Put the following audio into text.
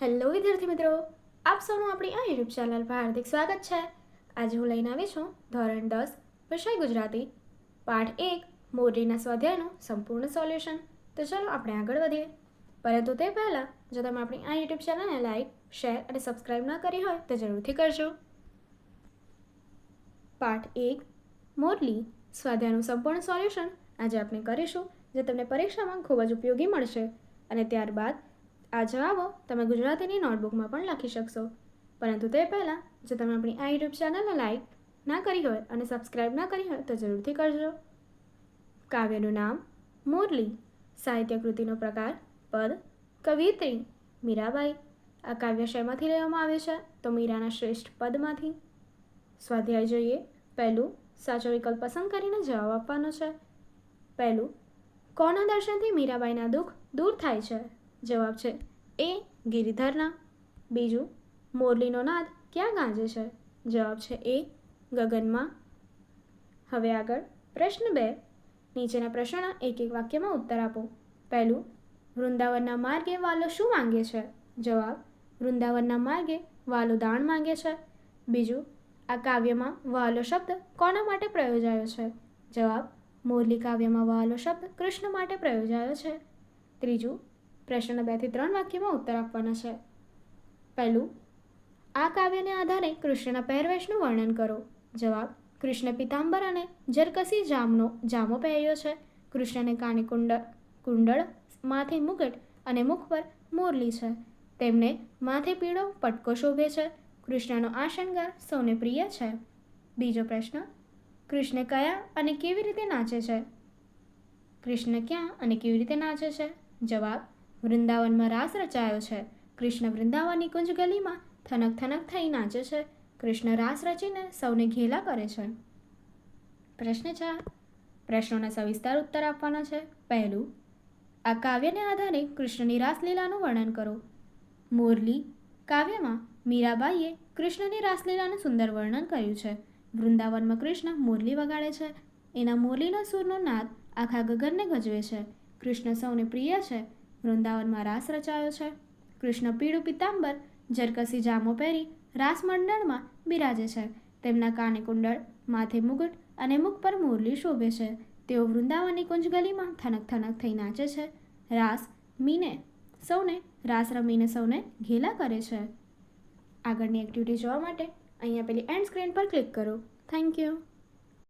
Hello વિદ્યાર્થી મિત્રો, આપ સૌનું આપણી આ યુટ્યુબ ચેનલ પર હાર્દિક સ્વાગત છે। આજે હું લઈને આવી છું ધોરણ 10 વિષય ગુજરાતી પાઠ 1 મોરલીના સ્વાધ્યાયનું સંપૂર્ણ સોલ્યુશન। તો ચાલો આપણે આગળ વધીએ, પરંતુ તે પહેલાં જો તમે આપણી આ યુટ્યુબ ચેનલને લાઈક, શેર અને સબસ્ક્રાઈબ ન કરી હોય તો જરૂરથી કરજો। પાઠ 1 મોરલી સ્વાધ્યાયનું સંપૂર્ણ સોલ્યુશન આજે આપણે કરીશું, જે તમને પરીક્ષામાં ખૂબ જ ઉપયોગી મળશે અને ત્યારબાદ આ જવાબો તમે ગુજરાતીની નોટબુકમાં પણ લખી શકશો। પરંતુ તે પહેલાં જો તમે આપણી આ યુટ્યુબ ચેનલને લાઈક ના કરી હોય અને સબસ્ક્રાઈબ ના કરી હોય તો જરૂરથી કરજો। કાવ્યનું નામ મોરલી, સાહિત્ય કૃતિનો પ્રકાર પદ, કવિયત્રી મીરાબાઈ। આ કાવ્ય શેમાંથી લેવામાં આવે છે તો મીરાના શ્રેષ્ઠ પદમાંથી। સ્વાધ્યાય જોઈએ। પહેલું, સાચો વિકલ્પ પસંદ કરીને જવાબ આપવાનો છે। પહેલું, કોના દર્શનથી મીરાબાઈના દુઃખ દૂર થાય છે? જવાબ છે એ ગિરિધરના। બીજું, મોરલીનો નાદ ક્યાં ગાજે છે? જવાબ છે એ ગગનમાં। હવે આગળ પ્રશ્ન 2, નીચેના પ્રશ્નોના એક એક વાક્યમાં ઉત્તર આપો। પહેલું, વૃંદાવનના માર્ગે વાલો શું માંગે છે? જવાબ, વૃંદાવનના માર્ગે વાલો દાણ માંગે છે। બીજું, આ કાવ્યમાં વાલો શબ્દ કોના માટે પ્રયોજાયો છે? જવાબ, મોરલી કાવ્યમાં વાલો શબ્દ કૃષ્ણ માટે પ્રયોજાયો છે। ત્રીજું, પ્રશ્ન 2 થી 3 વાક્યમાં ઉત્તર આપવાના છે। પહેલું, આ કાવ્યને આધારે કૃષ્ણના પહેરવેશનું વર્ણન કરો। જવાબ, કૃષ્ણ પિતાંબર અને જરકસી જામો પહેર્યો છે। કૃષ્ણને કાને કુંડળ, માથે મુગટ અને મુખ પર મોરલી છે। તેમને માથે પીળો પટકો શોભે છે। કૃષ્ણનો આ શણગાર સૌને પ્રિય છે। બીજો પ્રશ્ન, કૃષ્ણ કયા અને કેવી રીતે નાચે છે? કૃષ્ણ ક્યાં અને કેવી રીતે નાચે છે? જવાબ, વૃંદાવનમાં રાસ રચાયો છે। કૃષ્ણ વૃંદાવનની કુંજ ગલીમાં થનક થનક થઈ નાચે છે। કૃષ્ણ રાસ રચીને સૌને ઘેલા કરે છે। પ્રશ્ન 4, પ્રશ્નોના સવિસ્તાર ઉત્તર આપવાના છે। પહેલું, આ કાવ્યને આધારે કૃષ્ણની રાસલીલાનું વર્ણન કરો। મોરલી કાવ્યમાં મીરાબાઈએ કૃષ્ણની રાસલીલાનું સુંદર વર્ણન કર્યું છે। વૃંદાવનમાં કૃષ્ણ મોરલી વગાડે છે। એના મોરલીના સૂરનો નાદ આખા ગગનને ગજવે છે। કૃષ્ણ સૌને પ્રિય છે। વૃંદાવનમાં રાસ રચાયો છે। કૃષ્ણ પીળું પિતાંબર, જરકસી જામો પહેરી રાસ મંડળમાં બિરાજે છે। તેમના કાને કુંડળ, માથે મુગટ અને મુખ પર મોરલી શોભે છે। તેઓ વૃંદાવનની કુંજ ગલીમાં થનક થનક થઈ નાચે છે। રાસ રમીને સૌને ઘેલા કરે છે। આગળની એક્ટિવિટી જોવા માટે અહીંયા પેલી એન્ડ સ્ક્રીન પર ક્લિક કરો। Thank you.